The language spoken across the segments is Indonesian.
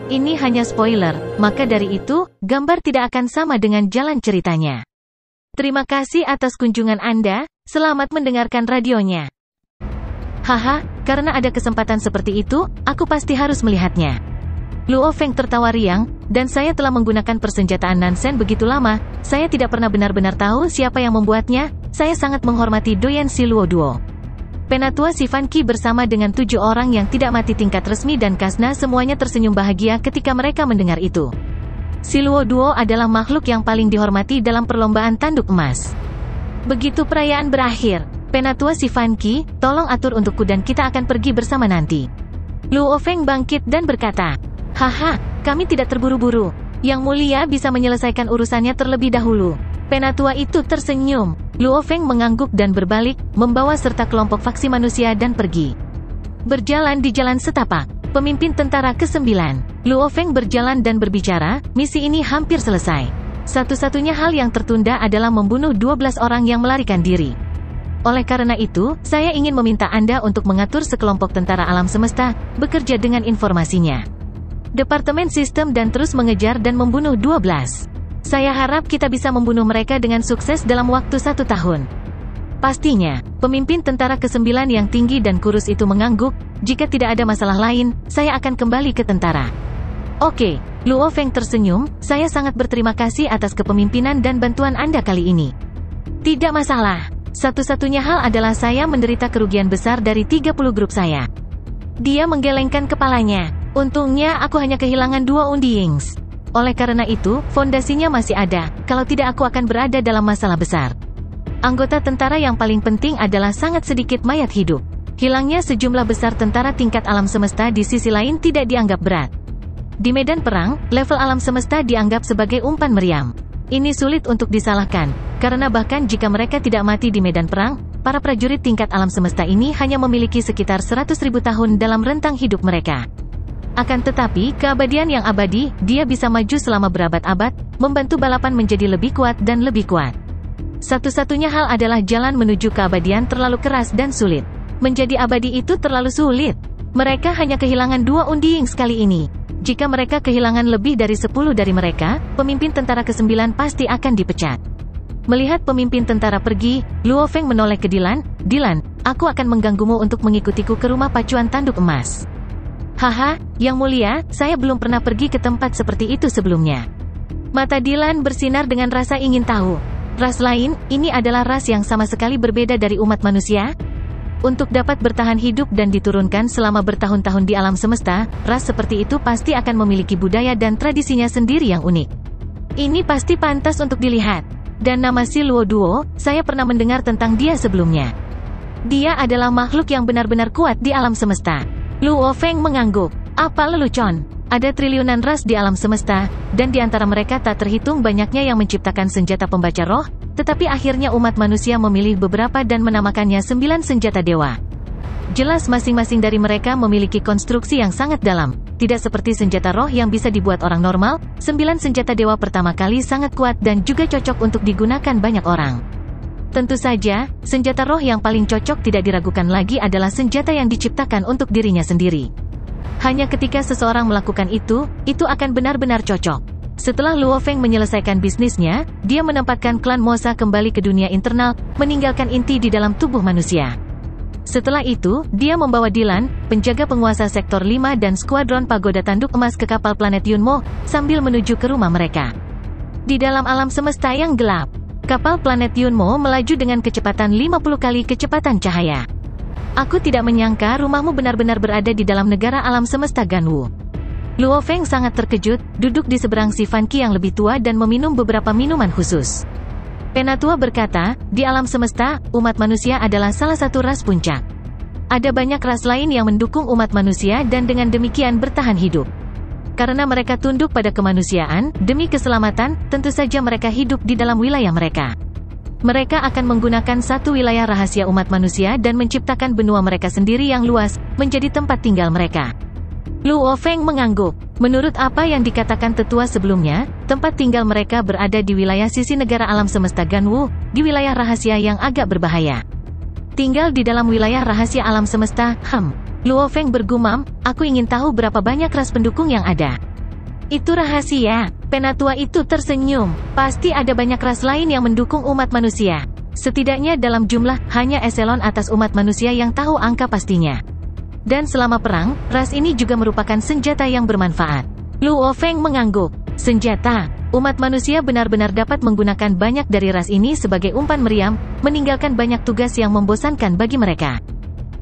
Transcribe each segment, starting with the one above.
Ini hanya spoiler, maka dari itu, gambar tidak akan sama dengan jalan ceritanya. Terima kasih atas kunjungan Anda, selamat mendengarkan radionya. Haha, karena ada kesempatan seperti itu, aku pasti harus melihatnya. Luo Feng tertawa riang, dan saya telah menggunakan persenjataan Nansen begitu lama, saya tidak pernah benar-benar tahu siapa yang membuatnya, saya sangat menghormati Doyen Si Luo Duo. Penatua Si Fan Qi bersama dengan 7 orang yang tidak mati tingkat resmi dan Kasna semuanya tersenyum bahagia ketika mereka mendengar itu. Si Luo Duo adalah makhluk yang paling dihormati dalam perlombaan tanduk emas. Begitu perayaan berakhir, Penatua Si Fan Qi, tolong atur untukku dan kita akan pergi bersama nanti. Luo Feng bangkit dan berkata, haha, kami tidak terburu-buru. Yang mulia bisa menyelesaikan urusannya terlebih dahulu. Penatua itu tersenyum. Luo Feng mengangguk dan berbalik, membawa serta kelompok faksi manusia dan pergi. Berjalan di jalan setapak. Pemimpin tentara ke-9. Luo Feng berjalan dan berbicara, misi ini hampir selesai. Satu-satunya hal yang tertunda adalah membunuh 12 orang yang melarikan diri. Oleh karena itu, saya ingin meminta Anda untuk mengatur sekelompok tentara alam semesta, bekerja dengan informasinya. Departemen sistem dan terus mengejar dan membunuh 12. Saya harap kita bisa membunuh mereka dengan sukses dalam waktu 1 tahun. Pastinya, pemimpin tentara ke-9 yang tinggi dan kurus itu mengangguk, jika tidak ada masalah lain, saya akan kembali ke tentara. Oke, Luo Feng tersenyum, saya sangat berterima kasih atas kepemimpinan dan bantuan Anda kali ini. Tidak masalah, satu-satunya hal adalah saya menderita kerugian besar dari 30 grup saya. Dia menggelengkan kepalanya, untungnya aku hanya kehilangan 2 undi Yings. Oleh karena itu, fondasinya masih ada, kalau tidak aku akan berada dalam masalah besar. Anggota tentara yang paling penting adalah sangat sedikit mayat hidup. Hilangnya sejumlah besar tentara tingkat alam semesta di sisi lain tidak dianggap berat. Di medan perang, level alam semesta dianggap sebagai umpan meriam. Ini sulit untuk disalahkan, karena bahkan jika mereka tidak mati di medan perang, para prajurit tingkat alam semesta ini hanya memiliki sekitar 100.000 tahun dalam rentang hidup mereka. Akan tetapi, keabadian yang abadi, dia bisa maju selama berabad-abad, membantu balapan menjadi lebih kuat dan lebih kuat. Satu-satunya hal adalah jalan menuju keabadian terlalu keras dan sulit. Menjadi abadi itu terlalu sulit. Mereka hanya kehilangan 2 undi Yings kali ini. Jika mereka kehilangan lebih dari 10 dari mereka, pemimpin tentara ke-9 pasti akan dipecat. Melihat pemimpin tentara pergi, Luo Feng menoleh ke Dilan, Dilan, aku akan mengganggumu untuk mengikutiku ke rumah pacuan tanduk emas. Haha, yang mulia, saya belum pernah pergi ke tempat seperti itu sebelumnya. Mata Dilan bersinar dengan rasa ingin tahu. Ras lain, ini adalah ras yang sama sekali berbeda dari umat manusia? Untuk dapat bertahan hidup dan diturunkan selama bertahun-tahun di alam semesta, ras seperti itu pasti akan memiliki budaya dan tradisinya sendiri yang unik. Ini pasti pantas untuk dilihat. Dan nama Si Luo Duo, saya pernah mendengar tentang dia sebelumnya. Dia adalah makhluk yang benar-benar kuat di alam semesta. Luo Feng mengangguk. Apa lelucon? Ada triliunan ras di alam semesta, dan di antara mereka tak terhitung banyaknya yang menciptakan senjata pembaca roh, tetapi akhirnya umat manusia memilih beberapa dan menamakannya 9 senjata dewa. Jelas masing-masing dari mereka memiliki konstruksi yang sangat dalam, tidak seperti senjata roh yang bisa dibuat orang normal. 9 senjata dewa pertama kali sangat kuat dan juga cocok untuk digunakan banyak orang. Tentu saja, senjata roh yang paling cocok tidak diragukan lagi adalah senjata yang diciptakan untuk dirinya sendiri. Hanya ketika seseorang melakukan itu akan benar-benar cocok. Setelah Luo Feng menyelesaikan bisnisnya, dia menempatkan klan Mosa kembali ke dunia internal, meninggalkan inti di dalam tubuh manusia. Setelah itu, dia membawa Dilan, penjaga penguasa sektor 5 dan skuadron pagoda tanduk emas ke kapal planet Yunmo, sambil menuju ke rumah mereka. Di dalam alam semesta yang gelap, kapal planet Yunmo melaju dengan kecepatan 50 kali kecepatan cahaya. Aku tidak menyangka rumahmu benar-benar berada di dalam negara alam semesta Ganwu. Luo Feng sangat terkejut, duduk di seberang Si Fan Qi yang lebih tua dan meminum beberapa minuman khusus. Penatua berkata, di alam semesta, umat manusia adalah salah satu ras puncak. Ada banyak ras lain yang mendukung umat manusia dan dengan demikian bertahan hidup. Karena mereka tunduk pada kemanusiaan, demi keselamatan, tentu saja mereka hidup di dalam wilayah mereka. Mereka akan menggunakan satu wilayah rahasia umat manusia dan menciptakan benua mereka sendiri yang luas, menjadi tempat tinggal mereka. Luo Feng mengangguk. Menurut apa yang dikatakan tetua sebelumnya, tempat tinggal mereka berada di wilayah sisi negara alam semesta Ganwu, di wilayah rahasia yang agak berbahaya. Tinggal di dalam wilayah rahasia alam semesta, Luo Feng bergumam, aku ingin tahu berapa banyak ras pendukung yang ada. Itu rahasia. Penatua itu tersenyum. Pasti ada banyak ras lain yang mendukung umat manusia. Setidaknya dalam jumlah, hanya eselon atas umat manusia yang tahu angka pastinya. Dan selama perang, ras ini juga merupakan senjata yang bermanfaat. Luo Feng mengangguk. Senjata. Umat manusia benar-benar dapat menggunakan banyak dari ras ini sebagai umpan meriam, meninggalkan banyak tugas yang membosankan bagi mereka.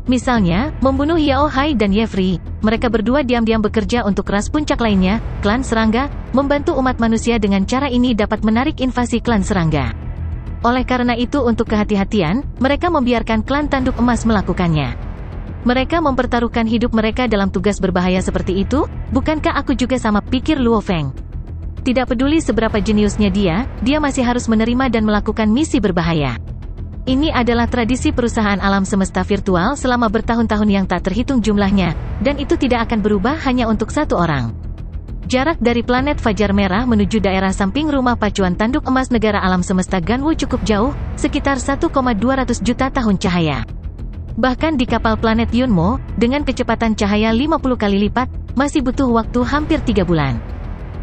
Misalnya, membunuh Yao Hai dan Yefri. Mereka berdua diam-diam bekerja untuk ras puncak lainnya, klan serangga. Membantu umat manusia dengan cara ini dapat menarik invasi klan serangga. Oleh karena itu, untuk kehati-hatian, mereka membiarkan klan tanduk emas melakukannya. Mereka mempertaruhkan hidup mereka dalam tugas berbahaya seperti itu. Bukankah aku juga sama, pikir Luo Feng. Tidak peduli seberapa jeniusnya dia masih harus menerima dan melakukan misi berbahaya. Ini adalah tradisi perusahaan alam semesta virtual selama bertahun-tahun yang tak terhitung jumlahnya, dan itu tidak akan berubah hanya untuk satu orang. Jarak dari planet Fajar Merah menuju daerah samping rumah pacuan tanduk emas negara alam semesta Ganwu cukup jauh, sekitar 1,200 juta tahun cahaya. Bahkan di kapal planet Yunmo, dengan kecepatan cahaya 50 kali lipat, masih butuh waktu hampir 3 bulan.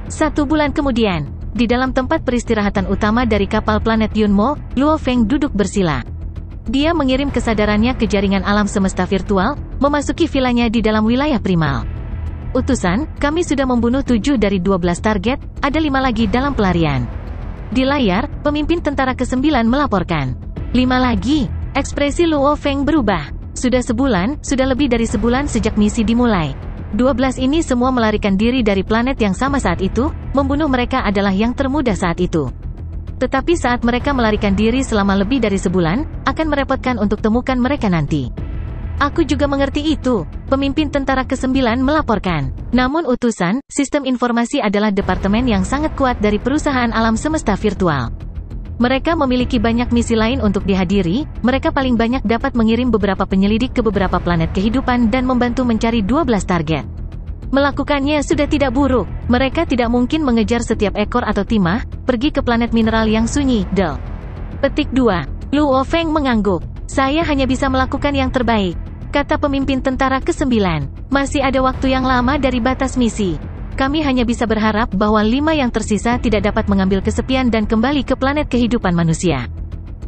1 bulan kemudian, di dalam tempat peristirahatan utama dari kapal planet Yunmo, Luo Feng duduk bersila. Dia mengirim kesadarannya ke jaringan alam semesta virtual, memasuki vilanya di dalam wilayah primal. Utusan, kami sudah membunuh 7 dari 12 target, ada 5 lagi dalam pelarian. Di layar, pemimpin tentara ke-9 melaporkan. 5 lagi, ekspresi Luo Feng berubah. Sudah lebih dari sebulan sejak misi dimulai. 12 ini semua melarikan diri dari planet yang sama saat itu, membunuh mereka adalah yang termudah saat itu. Tetapi saat mereka melarikan diri selama lebih dari sebulan, akan merepotkan untuk temukan mereka nanti. Aku juga mengerti itu, pemimpin tentara ke-9 melaporkan. Namun utusan, sistem informasi adalah departemen yang sangat kuat dari perusahaan alam semesta virtual. Mereka memiliki banyak misi lain untuk dihadiri, mereka paling banyak dapat mengirim beberapa penyelidik ke beberapa planet kehidupan dan membantu mencari 12 target. Melakukannya sudah tidak buruk, mereka tidak mungkin mengejar setiap ekor atau timah, pergi ke planet mineral yang sunyi, Del. Petik 2. Luo Feng mengangguk. Saya hanya bisa melakukan yang terbaik, kata pemimpin tentara ke-9. Masih ada waktu yang lama dari batas misi. Kami hanya bisa berharap bahwa 5 yang tersisa tidak dapat mengambil kesepian dan kembali ke planet kehidupan manusia.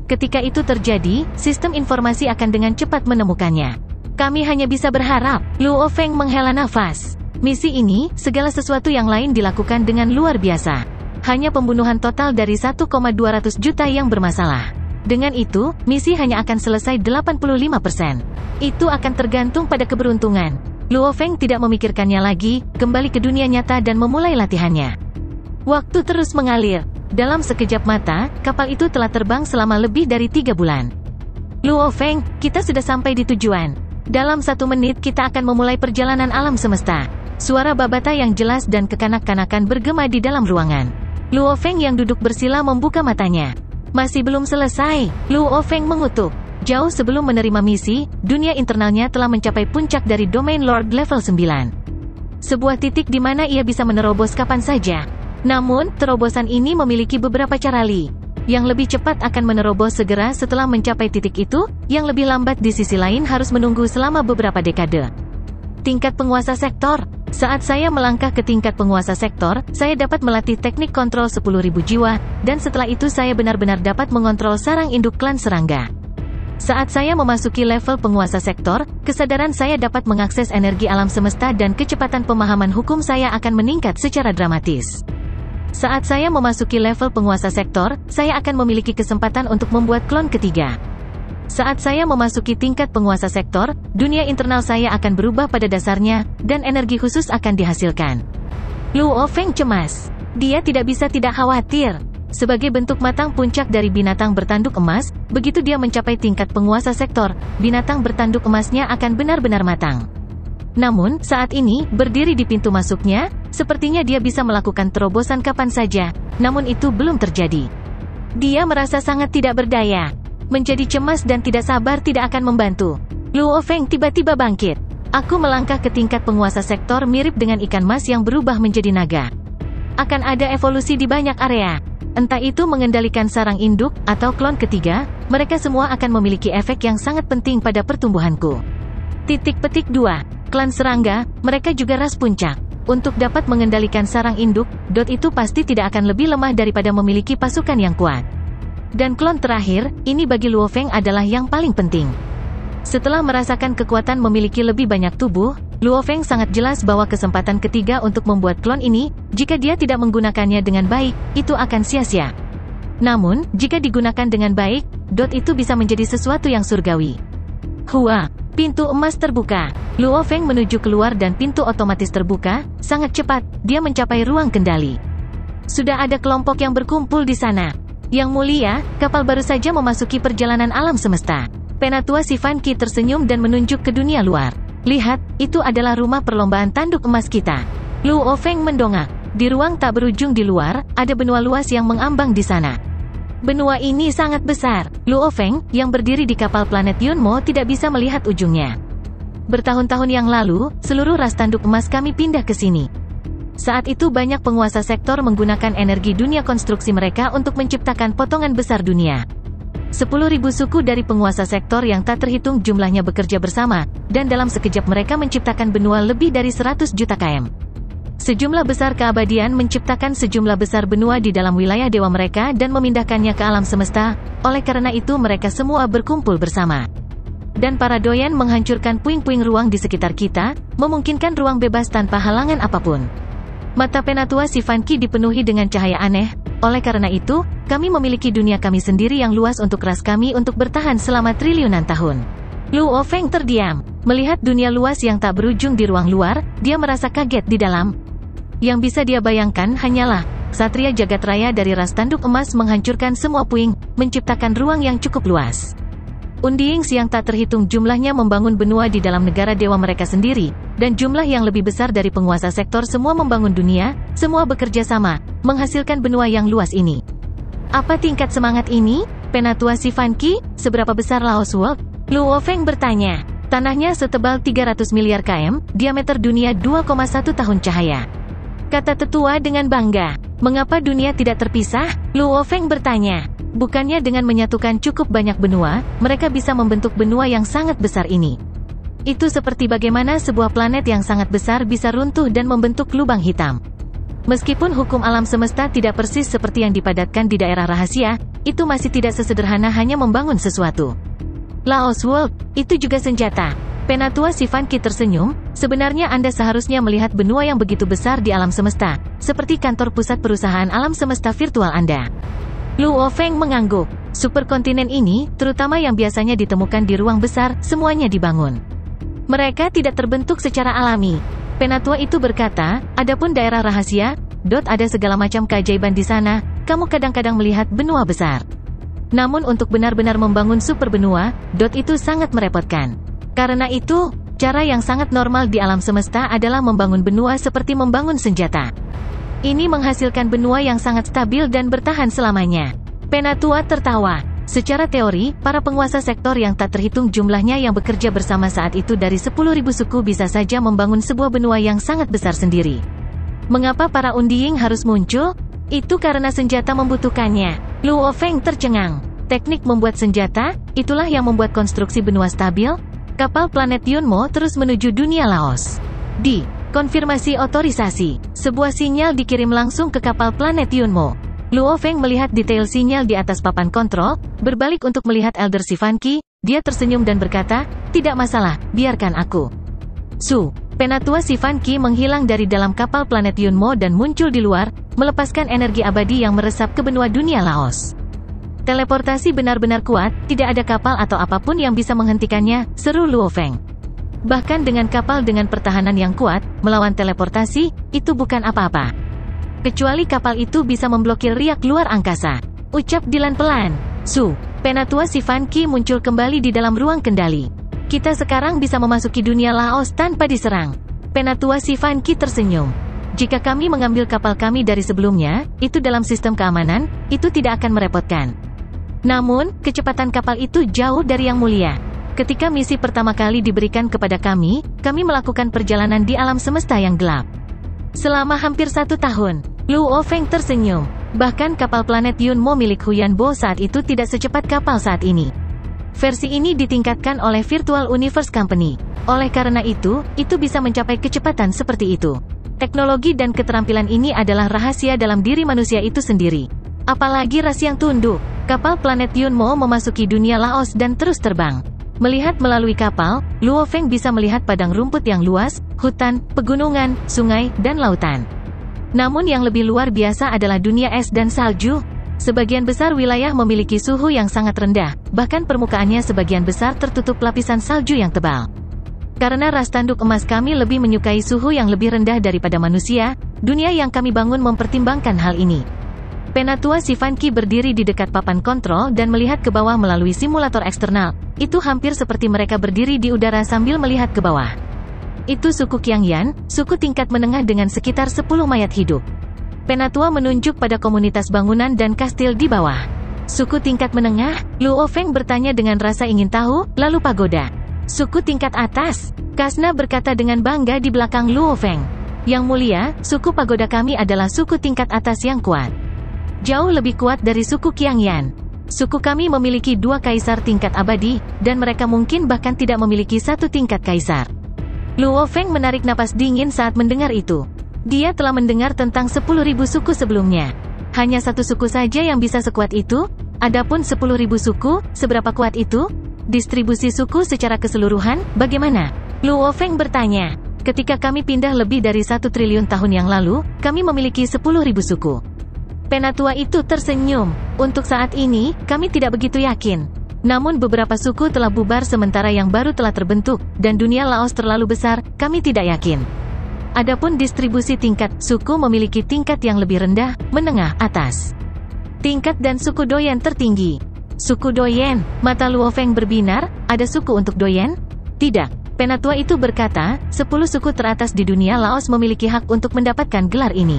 Ketika itu terjadi, sistem informasi akan dengan cepat menemukannya. Kami hanya bisa berharap. Luo Feng menghela nafas. Misi ini, segala sesuatu yang lain dilakukan dengan luar biasa. Hanya pembunuhan total dari 1,200 juta yang bermasalah. Dengan itu, misi hanya akan selesai 85%. Itu akan tergantung pada keberuntungan. Luo Feng tidak memikirkannya lagi, kembali ke dunia nyata dan memulai latihannya. Waktu terus mengalir. Dalam sekejap mata, kapal itu telah terbang selama lebih dari 3 bulan. Luo Feng, kita sudah sampai di tujuan. Dalam 1 menit kita akan memulai perjalanan alam semesta. Suara Babata yang jelas dan kekanak-kanakan bergema di dalam ruangan. Luo Feng yang duduk bersila membuka matanya. Masih belum selesai, Luo Feng mengutuk. Jauh sebelum menerima misi, dunia internalnya telah mencapai puncak dari domain Lord level 9. Sebuah titik di mana ia bisa menerobos kapan saja. Namun, terobosan ini memiliki beberapa cara li. Yang lebih cepat akan menerobos segera setelah mencapai titik itu, yang lebih lambat di sisi lain harus menunggu selama beberapa dekade. Tingkat penguasa sektor. Saat saya melangkah ke tingkat penguasa sektor, saya dapat melatih teknik kontrol 10.000 jiwa, dan setelah itu saya benar-benar dapat mengontrol sarang induk klan serangga. Saat saya memasuki level penguasa sektor, kesadaran saya dapat mengakses energi alam semesta dan kecepatan pemahaman hukum saya akan meningkat secara dramatis. Saat saya memasuki level penguasa sektor, saya akan memiliki kesempatan untuk membuat klon ketiga. Saat saya memasuki tingkat penguasa sektor, dunia internal saya akan berubah pada dasarnya, dan energi khusus akan dihasilkan. Luo Feng cemas. Dia tidak bisa tidak khawatir. Sebagai bentuk matang puncak dari binatang bertanduk emas, begitu dia mencapai tingkat penguasa sektor, binatang bertanduk emasnya akan benar-benar matang. Namun, saat ini, berdiri di pintu masuknya, sepertinya dia bisa melakukan terobosan kapan saja, namun itu belum terjadi. Dia merasa sangat tidak berdaya. Menjadi cemas dan tidak sabar tidak akan membantu. Luo Feng tiba-tiba bangkit. Aku melangkah ke tingkat penguasa sektor mirip dengan ikan mas yang berubah menjadi naga. Akan ada evolusi di banyak area. Entah itu mengendalikan sarang induk, atau klon ketiga, mereka semua akan memiliki efek yang sangat penting pada pertumbuhanku. Petik 2. Klan serangga, mereka juga ras puncak. Untuk dapat mengendalikan sarang induk, itu pasti tidak akan lebih lemah daripada memiliki pasukan yang kuat. Dan klon terakhir, ini bagi Luo Feng adalah yang paling penting. Setelah merasakan kekuatan memiliki lebih banyak tubuh, Luo Feng sangat jelas bahwa kesempatan ketiga untuk membuat klon ini, jika dia tidak menggunakannya dengan baik, itu akan sia-sia. Namun, jika digunakan dengan baik, itu bisa menjadi sesuatu yang surgawi. Hua, pintu emas terbuka. Luo Feng menuju keluar dan pintu otomatis terbuka. Sangat cepat, dia mencapai ruang kendali. Sudah ada kelompok yang berkumpul di sana. Yang mulia, kapal baru saja memasuki perjalanan alam semesta. Penatua si Fan Qi tersenyum dan menunjuk ke dunia luar. Lihat, itu adalah rumah perlombaan tanduk emas kita. Luo Feng mendongak. Di ruang tak berujung di luar, ada benua luas yang mengambang di sana. Benua ini sangat besar. Luo Feng, yang berdiri di kapal planet Yunmo tidak bisa melihat ujungnya. Bertahun-tahun yang lalu, seluruh ras tanduk emas kami pindah ke sini. Saat itu banyak penguasa sektor menggunakan energi dunia konstruksi mereka untuk menciptakan potongan besar dunia. 10.000 suku dari penguasa sektor yang tak terhitung jumlahnya bekerja bersama, dan dalam sekejap mereka menciptakan benua lebih dari 100 juta km. Sejumlah besar keabadian menciptakan sejumlah besar benua di dalam wilayah dewa mereka dan memindahkannya ke alam semesta, oleh karena itu mereka semua berkumpul bersama. Dan para doyan menghancurkan puing-puing ruang di sekitar kita, memungkinkan ruang bebas tanpa halangan apapun. Mata penatua si Fan Qi dipenuhi dengan cahaya aneh, oleh karena itu, kami memiliki dunia kami sendiri yang luas untuk ras kami untuk bertahan selama triliunan tahun. Luo Feng terdiam. Melihat dunia luas yang tak berujung di ruang luar, dia merasa kaget di dalam. Yang bisa dia bayangkan hanyalah, Satria Jagat Raya dari ras tanduk emas menghancurkan semua puing, menciptakan ruang yang cukup luas. Undiings yang tak terhitung jumlahnya membangun benua di dalam negara dewa mereka sendiri, dan jumlah yang lebih besar dari penguasa sektor semua membangun dunia, semua bekerja sama, menghasilkan benua yang luas ini. Apa tingkat semangat ini? Penatua si Fan Qi, seberapa besar Laos World? Luo Feng bertanya. Tanahnya setebal 300 miliar km, diameter dunia 2,1 tahun cahaya. Kata tetua dengan bangga. Mengapa dunia tidak terpisah? Luo Feng bertanya. Bukannya dengan menyatukan cukup banyak benua, mereka bisa membentuk benua yang sangat besar ini. Itu seperti bagaimana sebuah planet yang sangat besar bisa runtuh dan membentuk lubang hitam. Meskipun hukum alam semesta tidak persis seperti yang dipadatkan di daerah rahasia, itu masih tidak sesederhana hanya membangun sesuatu. Laos World, itu juga senjata. Penatua si Fan Qi tersenyum, sebenarnya Anda seharusnya melihat benua yang begitu besar di alam semesta, seperti kantor pusat perusahaan alam semesta virtual Anda. Luo Feng mengangguk. Superkontinen ini, terutama yang biasanya ditemukan di ruang besar, semuanya dibangun. Mereka tidak terbentuk secara alami. Penatua itu berkata, adapun daerah rahasia, ada segala macam keajaiban di sana, kamu kadang-kadang melihat benua besar. Namun untuk benar-benar membangun super benua, itu sangat merepotkan. Karena itu, cara yang sangat normal di alam semesta adalah membangun benua seperti membangun senjata. Ini menghasilkan benua yang sangat stabil dan bertahan selamanya. Penatua tertawa. Secara teori, para penguasa sektor yang tak terhitung jumlahnya yang bekerja bersama saat itu dari 10.000 suku bisa saja membangun sebuah benua yang sangat besar sendiri. Mengapa para Undying harus muncul? Itu karena senjata membutuhkannya. Luo Feng tercengang. Teknik membuat senjata, itulah yang membuat konstruksi benua stabil. Kapal planet Yunmo terus menuju dunia Laos. Konfirmasi otorisasi. Sebuah sinyal dikirim langsung ke kapal planet Yunmo. Luo Feng melihat detail sinyal di atas papan kontrol, berbalik untuk melihat Elder si Fan Qi, dia tersenyum dan berkata, tidak masalah, biarkan aku. Penatua si Fan Qi menghilang dari dalam kapal planet Yunmo dan muncul di luar, melepaskan energi abadi yang meresap ke benua dunia Laos. Teleportasi benar-benar kuat, tidak ada kapal atau apapun yang bisa menghentikannya, seru Luo Feng. Bahkan dengan kapal dengan pertahanan yang kuat, melawan teleportasi, itu bukan apa-apa. Kecuali kapal itu bisa memblokir riak luar angkasa. Ucap Dylan pelan. Penatua si Fan Qi muncul kembali di dalam ruang kendali. Kita sekarang bisa memasuki dunia Laos tanpa diserang. Penatua si Fan Qi tersenyum. Jika kami mengambil kapal kami dari sebelumnya, itu dalam sistem keamanan, itu tidak akan merepotkan. Namun, kecepatan kapal itu jauh dari yang mulia. Ketika misi pertama kali diberikan kepada kami melakukan perjalanan di alam semesta yang gelap. Selama hampir 1 tahun, Luo Feng tersenyum. Bahkan kapal planet Yunmo milik Huyan Bo saat itu tidak secepat kapal saat ini. Versi ini ditingkatkan oleh Virtual Universe Company. Oleh karena itu bisa mencapai kecepatan seperti itu. Teknologi dan keterampilan ini adalah rahasia dalam diri manusia itu sendiri. Apalagi ras yang tunduk. Kapal planet Yunmo memasuki dunia Laos dan terus terbang. Melihat melalui kapal, Luo Feng bisa melihat padang rumput yang luas, hutan, pegunungan, sungai, dan lautan. Namun yang lebih luar biasa adalah dunia es dan salju. Sebagian besar wilayah memiliki suhu yang sangat rendah, bahkan permukaannya sebagian besar tertutup lapisan salju yang tebal. Karena ras tanduk emas kami lebih menyukai suhu yang lebih rendah daripada manusia, dunia yang kami bangun mempertimbangkan hal ini. Penatua si Fan Qi berdiri di dekat papan kontrol dan melihat ke bawah melalui simulator eksternal. Itu hampir seperti mereka berdiri di udara sambil melihat ke bawah. Itu suku Qiangyan, suku tingkat menengah dengan sekitar 10 mayat hidup. Penatua menunjuk pada komunitas bangunan dan kastil di bawah. Suku tingkat menengah, Luo Feng bertanya dengan rasa ingin tahu, lalu pagoda. Suku tingkat atas, Kasna berkata dengan bangga di belakang Luo Feng. Yang mulia, suku pagoda kami adalah suku tingkat atas yang kuat. Jauh lebih kuat dari suku Qiangyan. Suku kami memiliki 2 kaisar tingkat abadi, dan mereka mungkin bahkan tidak memiliki 1 tingkat kaisar. Luo Feng menarik napas dingin saat mendengar itu. Dia telah mendengar tentang 10.000 suku sebelumnya. Hanya 1 suku saja yang bisa sekuat itu? Adapun 10.000 suku, seberapa kuat itu? Distribusi suku secara keseluruhan, bagaimana? Luo Feng bertanya. Ketika kami pindah lebih dari 1 triliun tahun yang lalu, kami memiliki 10.000 suku. Penatua itu tersenyum. Untuk saat ini, kami tidak begitu yakin. Namun beberapa suku telah bubar sementara yang baru telah terbentuk, dan dunia Laos terlalu besar, kami tidak yakin. Adapun distribusi tingkat, suku memiliki tingkat yang lebih rendah, menengah, atas. Tingkat dan suku doyen tertinggi. Suku doyen, mata Luo Feng berbinar, ada suku untuk doyen? Tidak. Penatua itu berkata, 10 suku teratas di dunia Laos memiliki hak untuk mendapatkan gelar ini.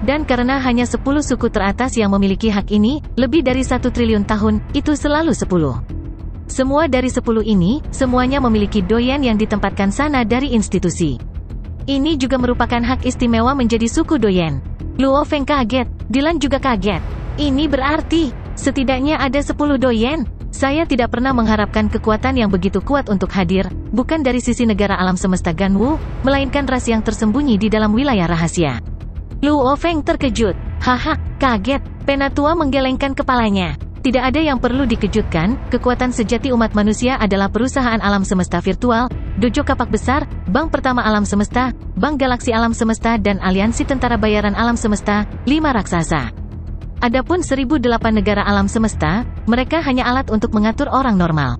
Dan karena hanya 10 suku teratas yang memiliki hak ini, lebih dari 1 triliun tahun, itu selalu 10. Semua dari 10 ini, semuanya memiliki doyen yang ditempatkan sana dari institusi. Ini juga merupakan hak istimewa menjadi suku doyen. Luo Feng kaget, Dylan juga kaget. Ini berarti, setidaknya ada 10 doyen. Saya tidak pernah mengharapkan kekuatan yang begitu kuat untuk hadir, bukan dari sisi negara alam semesta Ganwu, melainkan ras yang tersembunyi di dalam wilayah rahasia. Luo Feng terkejut. Haha, kaget. Penatua menggelengkan kepalanya. Tidak ada yang perlu dikejutkan, kekuatan sejati umat manusia adalah perusahaan alam semesta virtual, dojo kapak besar, bank pertama alam semesta, bank galaksi alam semesta dan aliansi tentara bayaran alam semesta, 5 raksasa. Adapun 1008 negara alam semesta, mereka hanya alat untuk mengatur orang normal.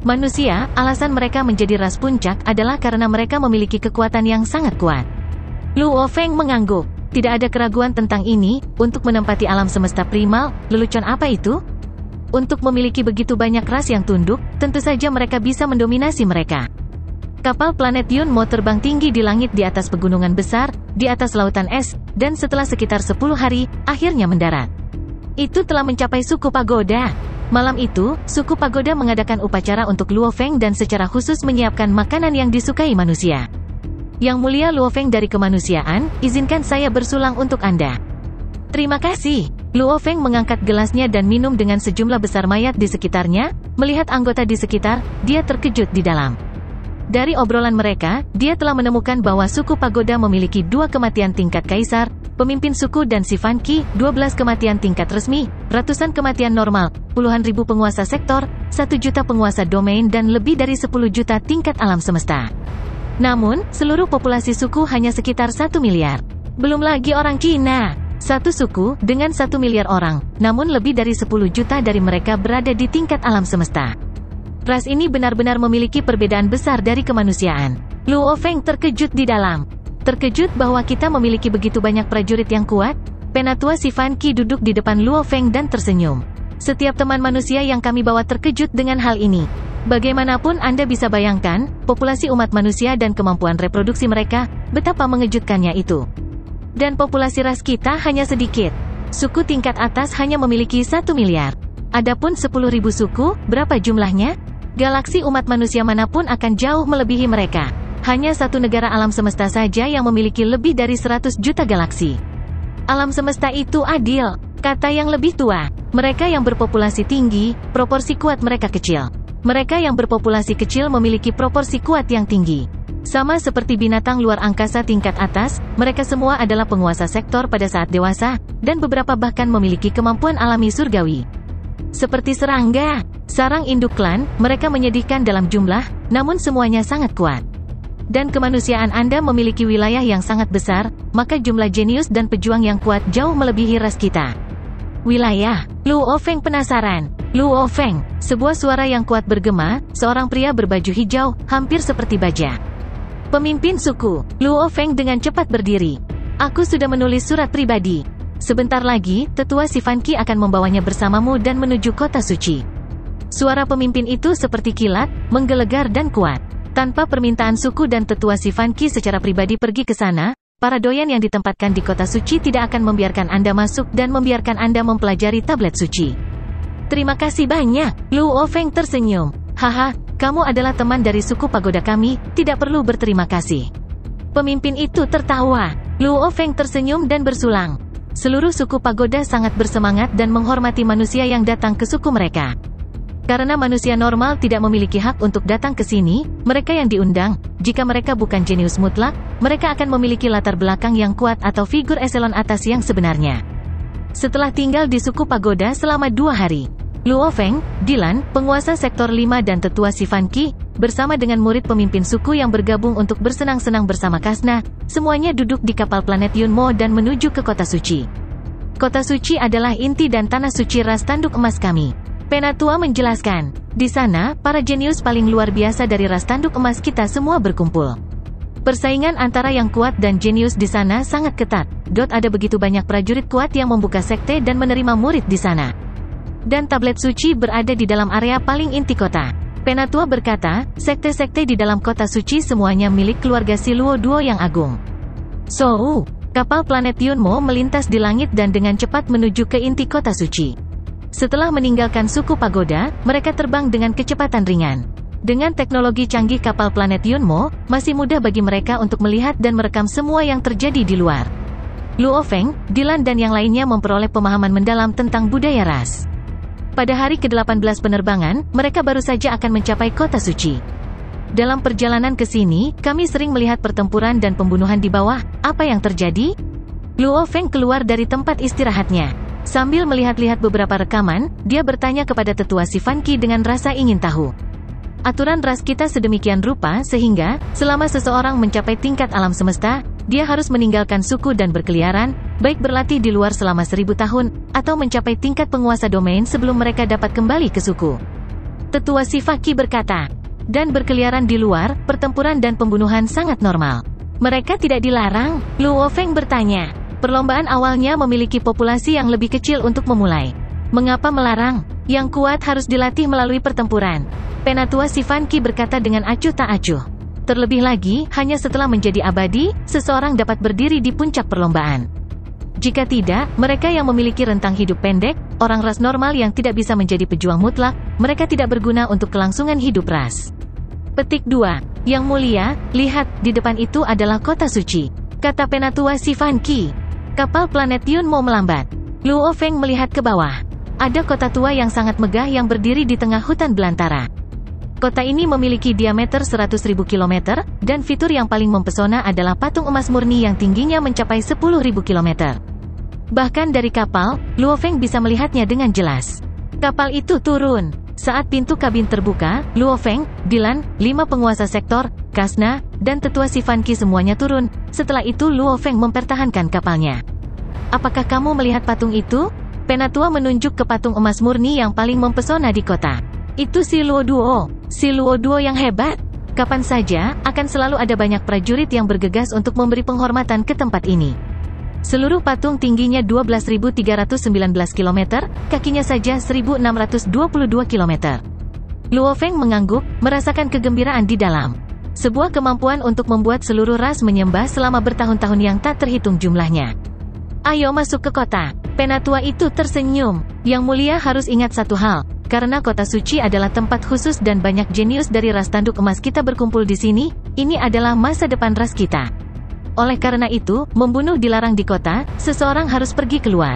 Manusia, alasan mereka menjadi ras puncak adalah karena mereka memiliki kekuatan yang sangat kuat. Luo Feng mengangguk. Tidak ada keraguan tentang ini, untuk menempati alam semesta primal, lelucon apa itu? Untuk memiliki begitu banyak ras yang tunduk, tentu saja mereka bisa mendominasi mereka. Kapal planet Yunmo terbang tinggi di langit di atas pegunungan besar, di atas lautan es, dan setelah sekitar 10 hari, akhirnya mendarat. Itu telah mencapai suku pagoda. Malam itu, suku pagoda mengadakan upacara untuk Luo Feng dan secara khusus menyiapkan makanan yang disukai manusia. Yang mulia Luo Feng dari kemanusiaan, izinkan saya bersulang untuk Anda. Terima kasih. Luo Feng mengangkat gelasnya dan minum dengan sejumlah besar mayat di sekitarnya. Melihat anggota di sekitar, dia terkejut di dalam. Dari obrolan mereka, dia telah menemukan bahwa suku pagoda memiliki 2 kematian tingkat kaisar, pemimpin suku dan si Fan Qi, 12 kematian tingkat resmi, ratusan kematian normal, puluhan ribu penguasa sektor, 1 juta penguasa domain dan lebih dari 10 juta tingkat alam semesta. Namun, seluruh populasi suku hanya sekitar 1 miliar. Belum lagi orang Cina. Satu suku, dengan 1 miliar orang, namun lebih dari 10 juta dari mereka berada di tingkat alam semesta. Ras ini benar-benar memiliki perbedaan besar dari kemanusiaan. Luo Feng terkejut di dalam. Terkejut bahwa kita memiliki begitu banyak prajurit yang kuat? Penatua si Fan Qi duduk di depan Luo Feng dan tersenyum. Setiap teman manusia yang kami bawa terkejut dengan hal ini. Bagaimanapun Anda bisa bayangkan, populasi umat manusia dan kemampuan reproduksi mereka, betapa mengejutkannya itu. Dan populasi ras kita hanya sedikit. Suku tingkat atas hanya memiliki 1 miliar. Adapun 10.000 suku, berapa jumlahnya? Galaksi umat manusia manapun akan jauh melebihi mereka. Hanya 1 negara alam semesta saja yang memiliki lebih dari 100 juta galaksi. Alam semesta itu adil, kata yang lebih tua. Mereka yang berpopulasi tinggi, proporsi kuat mereka kecil. Mereka yang berpopulasi kecil memiliki proporsi kuat yang tinggi. Sama seperti binatang luar angkasa tingkat atas, mereka semua adalah penguasa sektor pada saat dewasa, dan beberapa bahkan memiliki kemampuan alami surgawi. Seperti serangga, sarang induk klan, mereka menyedihkan dalam jumlah, namun semuanya sangat kuat. Dan kemanusiaan Anda memiliki wilayah yang sangat besar, maka jumlah jenius dan pejuang yang kuat jauh melebihi ras kita. Wilayah. Luo Feng penasaran. Luo Feng, sebuah suara yang kuat bergema, seorang pria berbaju hijau, hampir seperti baja. Pemimpin suku. Luo Feng dengan cepat berdiri. Aku sudah menulis surat pribadi. Sebentar lagi, tetua Sivan Qi akan membawanya bersamamu dan menuju kota suci. Suara pemimpin itu seperti kilat, menggelegar dan kuat. Tanpa permintaan suku dan tetua Sivan Qi secara pribadi pergi ke sana, para doyan yang ditempatkan di kota suci tidak akan membiarkan Anda masuk dan membiarkan Anda mempelajari tablet suci. Terima kasih banyak. Luo Feng tersenyum. Haha, kamu adalah teman dari suku pagoda kami, tidak perlu berterima kasih. Pemimpin itu tertawa. Luo Feng tersenyum dan bersulang. Seluruh suku pagoda sangat bersemangat dan menghormati manusia yang datang ke suku mereka. Karena manusia normal tidak memiliki hak untuk datang ke sini, mereka yang diundang, jika mereka bukan jenius mutlak, mereka akan memiliki latar belakang yang kuat atau figur eselon atas yang sebenarnya. Setelah tinggal di suku pagoda selama 2 hari, Luo Feng, Dylan, penguasa sektor 5 dan tetua Sivan Qi, bersama dengan murid pemimpin suku yang bergabung untuk bersenang-senang bersama Kasna, semuanya duduk di kapal planet Yunmo dan menuju ke kota suci. Kota suci adalah inti dan tanah suci ras tanduk emas kami. Penatua menjelaskan, di sana, para jenius paling luar biasa dari ras tanduk emas kita semua berkumpul. Persaingan antara yang kuat dan jenius di sana sangat ketat. Ada begitu banyak prajurit kuat yang membuka sekte dan menerima murid di sana. Dan tablet suci berada di dalam area paling inti kota. Penatua berkata, sekte-sekte di dalam kota suci semuanya milik keluarga Siluo Duo yang agung. So, kapal planet Yunmo melintas di langit dan dengan cepat menuju ke inti kota suci. Setelah meninggalkan suku pagoda, mereka terbang dengan kecepatan ringan. Dengan teknologi canggih kapal planet Yunmo, masih mudah bagi mereka untuk melihat dan merekam semua yang terjadi di luar. Luo Feng, Dylan dan yang lainnya memperoleh pemahaman mendalam tentang budaya ras. Pada hari ke-18 penerbangan, mereka baru saja akan mencapai kota suci. Dalam perjalanan ke sini, kami sering melihat pertempuran dan pembunuhan di bawah. Apa yang terjadi? Luo Feng keluar dari tempat istirahatnya. Sambil melihat-lihat beberapa rekaman, dia bertanya kepada tetua Sivan Qi dengan rasa ingin tahu. Aturan ras kita sedemikian rupa sehingga, selama seseorang mencapai tingkat alam semesta, dia harus meninggalkan suku dan berkeliaran, baik berlatih di luar selama 1000 tahun, atau mencapai tingkat penguasa domain sebelum mereka dapat kembali ke suku. Tetua Sivan Qi berkata, dan berkeliaran di luar, pertempuran dan pembunuhan sangat normal. Mereka tidak dilarang? Luo Feng bertanya. Perlombaan awalnya memiliki populasi yang lebih kecil untuk memulai. Mengapa melarang? Yang kuat harus dilatih melalui pertempuran. Penatua Sivan Qi berkata dengan acuh tak acuh. Terlebih lagi, hanya setelah menjadi abadi, seseorang dapat berdiri di puncak perlombaan. Jika tidak, mereka yang memiliki rentang hidup pendek, orang ras normal yang tidak bisa menjadi pejuang mutlak, mereka tidak berguna untuk kelangsungan hidup ras. Petik 2. Yang mulia, lihat, di depan itu adalah kota suci. Kata Penatua Sivan Qi. Kapal planet Yunmo melambat. Luo Feng melihat ke bawah. Ada kota tua yang sangat megah yang berdiri di tengah hutan belantara. Kota ini memiliki diameter 100.000 km, dan fitur yang paling mempesona adalah patung emas murni yang tingginya mencapai 10.000 km. Bahkan dari kapal, Luo Feng bisa melihatnya dengan jelas. Kapal itu turun. Saat pintu kabin terbuka, Luo Feng, Dylan, 5 penguasa sektor, Kasna, dan tetua Sivan Qi semuanya turun. Setelah itu Luo Feng mempertahankan kapalnya. Apakah kamu melihat patung itu? Penatua menunjuk ke patung emas murni yang paling mempesona di kota. Itu Siluo Duo. Siluo Duo yang hebat. Kapan saja, akan selalu ada banyak prajurit yang bergegas untuk memberi penghormatan ke tempat ini. Seluruh patung tingginya 12.319 km, kakinya saja 1.622 km. Luo Feng mengangguk, merasakan kegembiraan di dalam. Sebuah kemampuan untuk membuat seluruh ras menyembah selama bertahun-tahun yang tak terhitung jumlahnya. Ayo masuk ke kota. Penatua itu tersenyum. Yang mulia harus ingat satu hal, karena kota suci adalah tempat khusus dan banyak jenius dari ras tanduk emas kita berkumpul di sini, ini adalah masa depan ras kita. Oleh karena itu, membunuh dilarang di kota, seseorang harus pergi keluar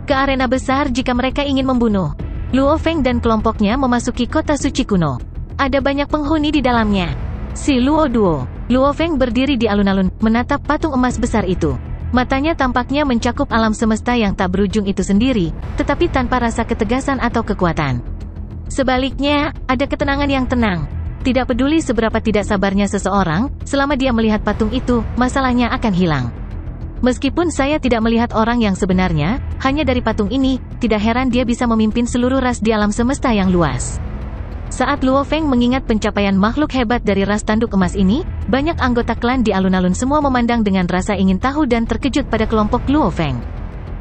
ke arena besar jika mereka ingin membunuh. Luo Feng dan kelompoknya memasuki kota suci kuno. Ada banyak penghuni di dalamnya. Si Luo Duo, Luo Feng berdiri di alun-alun, menatap patung emas besar itu. Matanya tampaknya mencakup alam semesta yang tak berujung itu sendiri, tetapi tanpa rasa ketegasan atau kekuatan. Sebaliknya, ada ketenangan yang tenang. Tidak peduli seberapa tidak sabarnya seseorang, selama dia melihat patung itu, masalahnya akan hilang. Meskipun saya tidak melihat orang yang sebenarnya, hanya dari patung ini, tidak heran dia bisa memimpin seluruh ras di alam semesta yang luas. Saat Luo Feng mengingat pencapaian makhluk hebat dari ras tanduk emas ini, banyak anggota klan di alun-alun semua memandang dengan rasa ingin tahu dan terkejut pada kelompok Luo Feng.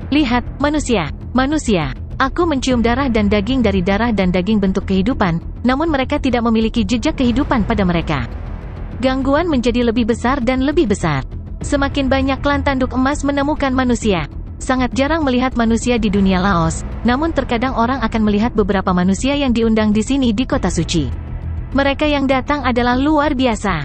Lihat, manusia, manusia. Aku mencium darah dan daging dari darah dan daging bentuk kehidupan, namun mereka tidak memiliki jejak kehidupan pada mereka. Gangguan menjadi lebih besar dan lebih besar. Semakin banyak klan tanduk emas menemukan manusia. Sangat jarang melihat manusia di dunia Laos, namun terkadang orang akan melihat beberapa manusia yang diundang di sini di kota suci. Mereka yang datang adalah luar biasa.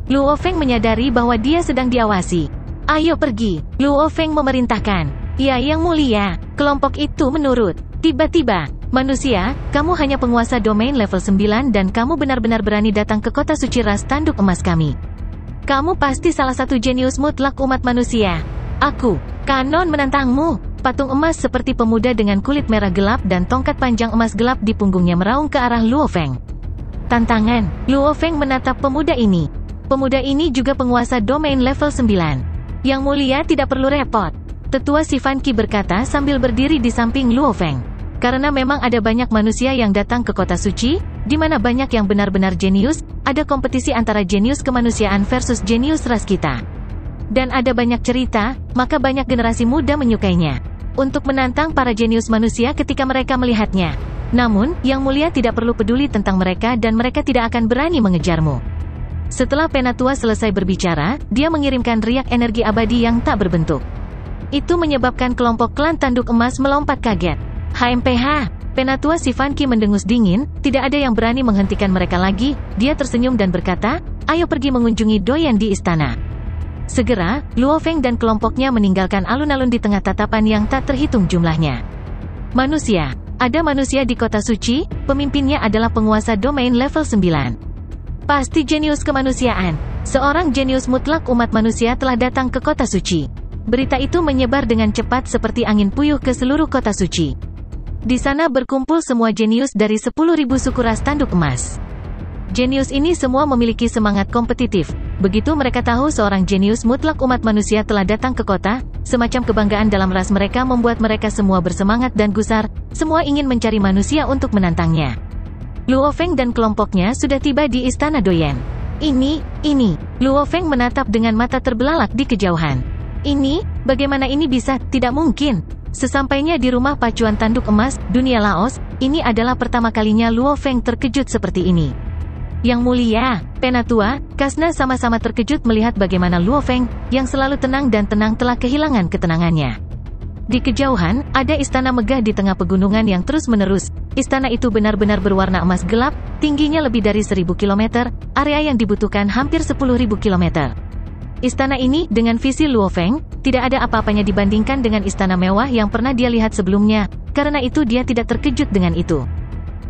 Luo Feng menyadari bahwa dia sedang diawasi. Ayo pergi, Luo Feng memerintahkan. Ya yang mulia, kelompok itu menurut. Tiba-tiba, manusia, kamu hanya penguasa domain level 9 dan kamu benar-benar berani datang ke kota suci ras tanduk emas kami. Kamu pasti salah satu jenius mutlak umat manusia. Aku, Kanon menantangmu. Patung emas seperti pemuda dengan kulit merah gelap dan tongkat panjang emas gelap di punggungnya meraung ke arah Luo Feng. Tantangan, Luo Feng menatap pemuda ini. Pemuda ini juga penguasa domain level 9. Yang mulia tidak perlu repot. Tetua Si Fan Qi berkata sambil berdiri di samping Luo Feng. Karena memang ada banyak manusia yang datang ke kota suci, di mana banyak yang benar-benar jenius, ada kompetisi antara jenius kemanusiaan versus jenius ras kita. Dan ada banyak cerita, maka banyak generasi muda menyukainya. Untuk menantang para jenius manusia ketika mereka melihatnya. Namun, Yang Mulia tidak perlu peduli tentang mereka dan mereka tidak akan berani mengejarmu. Setelah Penatua selesai berbicara, dia mengirimkan riak energi abadi yang tak berbentuk. Itu menyebabkan kelompok klan tanduk emas melompat kaget. HMPH, Penatua Si Fan Qi mendengus dingin, tidak ada yang berani menghentikan mereka lagi, dia tersenyum dan berkata, ayo pergi mengunjungi Doyan di istana. Segera, Luo Feng dan kelompoknya meninggalkan alun-alun di tengah tatapan yang tak terhitung jumlahnya. Manusia, ada manusia di kota suci, pemimpinnya adalah penguasa domain level 9. Pasti jenius kemanusiaan, seorang jenius mutlak umat manusia telah datang ke kota suci. Berita itu menyebar dengan cepat seperti angin puyuh ke seluruh kota suci. Di sana berkumpul semua jenius dari 10.000 suku ras tanduk emas. Jenius ini semua memiliki semangat kompetitif. Begitu mereka tahu seorang jenius mutlak umat manusia telah datang ke kota, semacam kebanggaan dalam ras mereka membuat mereka semua bersemangat dan gusar, semua ingin mencari manusia untuk menantangnya. Luo Feng dan kelompoknya sudah tiba di istana Doyan. Ini, Luo Feng menatap dengan mata terbelalak di kejauhan. Ini, bagaimana ini bisa, tidak mungkin. Sesampainya di rumah pacuan tanduk emas, dunia Laos, ini adalah pertama kalinya Luo Feng terkejut seperti ini. Yang Mulia, Penatua, Kasna sama-sama terkejut melihat bagaimana Luo Feng, yang selalu tenang dan tenang telah kehilangan ketenangannya. Di kejauhan, ada istana megah di tengah pegunungan yang terus-menerus. Istana itu benar-benar berwarna emas gelap, tingginya lebih dari 1000 km, area yang dibutuhkan hampir 10.000 km. Istana ini, dengan visi Luo Feng, tidak ada apa-apanya dibandingkan dengan istana mewah yang pernah dia lihat sebelumnya, karena itu dia tidak terkejut dengan itu.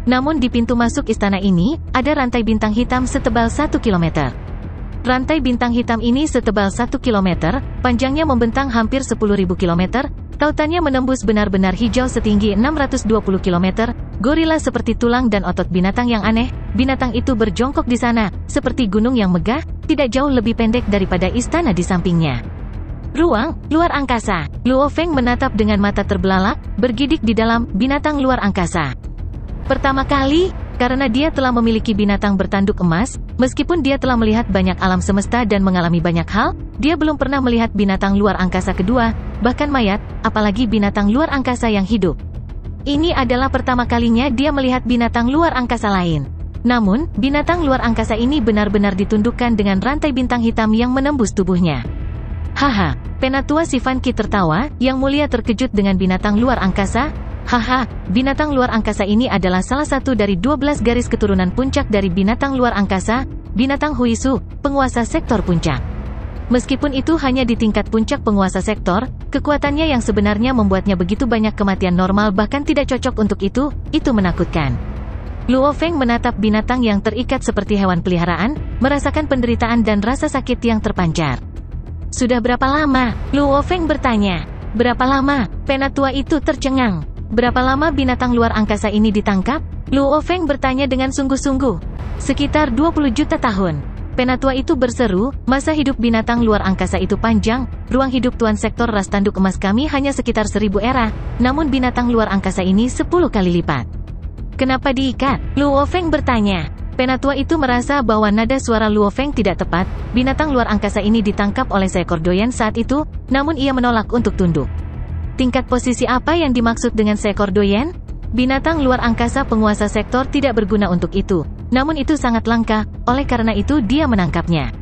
Namun di pintu masuk istana ini, ada rantai bintang hitam setebal 1 km. Rantai bintang hitam ini setebal 1 km, panjangnya membentang hampir 10.000 km, tautannya menembus benar-benar hijau setinggi 620 km, gorila seperti tulang dan otot binatang yang aneh, binatang itu berjongkok di sana, seperti gunung yang megah, tidak jauh lebih pendek daripada istana di sampingnya. Ruang luar angkasa. Luo Feng menatap dengan mata terbelalak, bergidik di dalam binatang luar angkasa. Pertama kali, karena dia telah memiliki binatang bertanduk emas, meskipun dia telah melihat banyak alam semesta dan mengalami banyak hal, dia belum pernah melihat binatang luar angkasa kedua, bahkan mayat, apalagi binatang luar angkasa yang hidup. Ini adalah pertama kalinya dia melihat binatang luar angkasa lain. Namun, binatang luar angkasa ini benar-benar ditundukkan dengan rantai bintang hitam yang menembus tubuhnya. Haha, Penatua Si Fan Qi tertawa, Yang Mulia terkejut dengan binatang luar angkasa. Haha, binatang luar angkasa ini adalah salah satu dari 12 garis keturunan puncak dari binatang luar angkasa, binatang Huisu, penguasa sektor puncak. Meskipun itu hanya di tingkat puncak penguasa sektor, kekuatannya yang sebenarnya membuatnya begitu banyak kematian normal bahkan tidak cocok untuk itu menakutkan. Luo Feng menatap binatang yang terikat seperti hewan peliharaan, merasakan penderitaan dan rasa sakit yang terpancar. Sudah berapa lama? Luo Feng bertanya. Berapa lama? Penatua itu tercengang. Berapa lama binatang luar angkasa ini ditangkap? Luo Feng bertanya dengan sungguh-sungguh. Sekitar 20 juta tahun. Penatua itu berseru, masa hidup binatang luar angkasa itu panjang, ruang hidup tuan sektor ras tanduk emas kami hanya sekitar 1000 era, namun binatang luar angkasa ini 10 kali lipat. Kenapa diikat? Luo Feng bertanya. Penatua itu merasa bahwa nada suara Luo Feng tidak tepat, binatang luar angkasa ini ditangkap oleh seekor doyan saat itu, namun ia menolak untuk tunduk. Tingkat posisi apa yang dimaksud dengan seekor doyan? Binatang luar angkasa penguasa sektor tidak berguna untuk itu, namun itu sangat langka, oleh karena itu dia menangkapnya.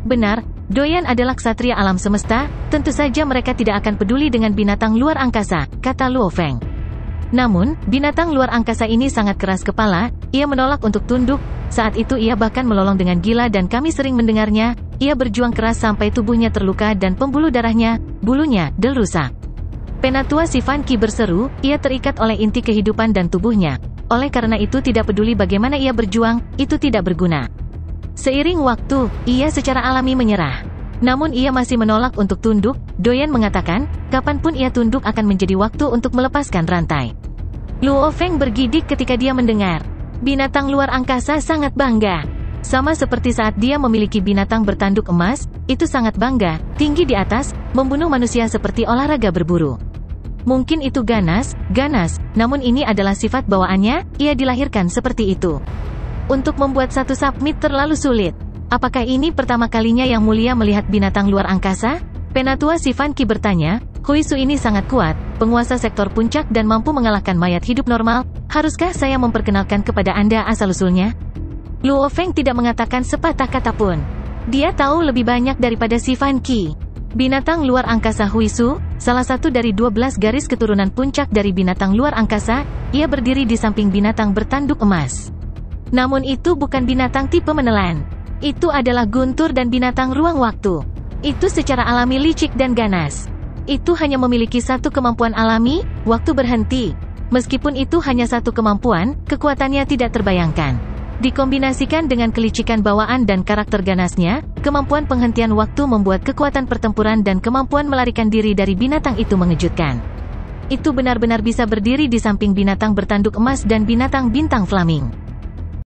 Benar, doyan adalah ksatria alam semesta, tentu saja mereka tidak akan peduli dengan binatang luar angkasa, kata Luo Feng. Namun, binatang luar angkasa ini sangat keras kepala, ia menolak untuk tunduk, saat itu ia bahkan melolong dengan gila dan kami sering mendengarnya, ia berjuang keras sampai tubuhnya terluka dan pembuluh darahnya, bulunya, rusak. Penatua si Fan Qi berseru, ia terikat oleh inti kehidupan dan tubuhnya, oleh karena itu tidak peduli bagaimana ia berjuang, itu tidak berguna. Seiring waktu, ia secara alami menyerah. Namun ia masih menolak untuk tunduk, doyan mengatakan, kapanpun ia tunduk akan menjadi waktu untuk melepaskan rantai. Luo Feng bergidik ketika dia mendengar. Binatang luar angkasa sangat bangga. Sama seperti saat dia memiliki binatang bertanduk emas, itu sangat bangga, tinggi di atas, membunuh manusia seperti olahraga berburu. Mungkin itu ganas, namun ini adalah sifat bawaannya, ia dilahirkan seperti itu. Untuk membuat satu submit terlalu sulit. Apakah ini pertama kalinya yang mulia melihat binatang luar angkasa? Penatua si Fan Qi bertanya, Huisu ini sangat kuat, penguasa sektor puncak dan mampu mengalahkan mayat hidup normal, haruskah saya memperkenalkan kepada Anda asal-usulnya? Luo Feng tidak mengatakan sepatah kata pun. Dia tahu lebih banyak daripada si Fan Qi. Binatang luar angkasa Huisu, salah satu dari 12 garis keturunan puncak dari binatang luar angkasa, ia berdiri di samping binatang bertanduk emas. Namun itu bukan binatang tipe menelan. Itu adalah guntur dan binatang ruang waktu. Itu secara alami licik dan ganas. Itu hanya memiliki satu kemampuan alami, waktu berhenti. Meskipun itu hanya satu kemampuan, kekuatannya tidak terbayangkan. Dikombinasikan dengan kelicikan bawaan dan karakter ganasnya, kemampuan penghentian waktu membuat kekuatan pertempuran dan kemampuan melarikan diri dari binatang itu mengejutkan. Itu benar-benar bisa berdiri di samping binatang bertanduk emas dan binatang bintang flaming.